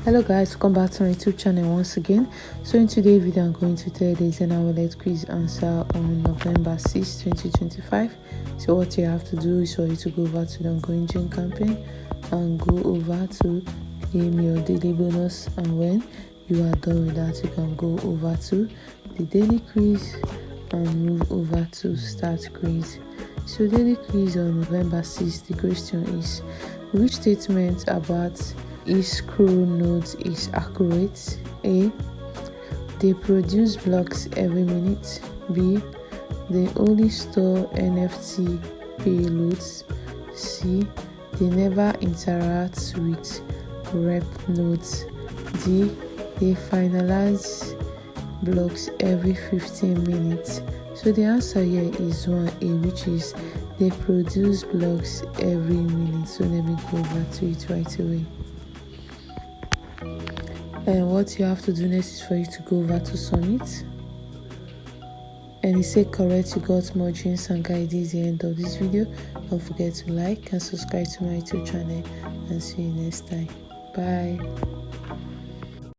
Hello guys, welcome back to my YouTube channel once again. So in today's video I'm going to tell the Xenea Wallet quiz answer on November 6, 2025. So what you have to do is for you to go over to the ongoing GEMS campaign and go over to claim your daily bonus, and when you are done with that you can go over to the daily quiz and move over to start quiz. So daily quiz on November 6, the question is, which statement about escrow nodes is accurate? A. They produce blocks every minute. B. They only store NFT payloads. C. They never interact with rep nodes. D. They finalize blocks every 15 minutes. So the answer here is 1A, which is they produce blocks every minute. So let me go over to it right away. And what you have to do next is for you to go over to submit, and it said correct. You got more drinks and guides at the end of this video. Don't forget to like and subscribe to my YouTube channel, and see you next time. Bye.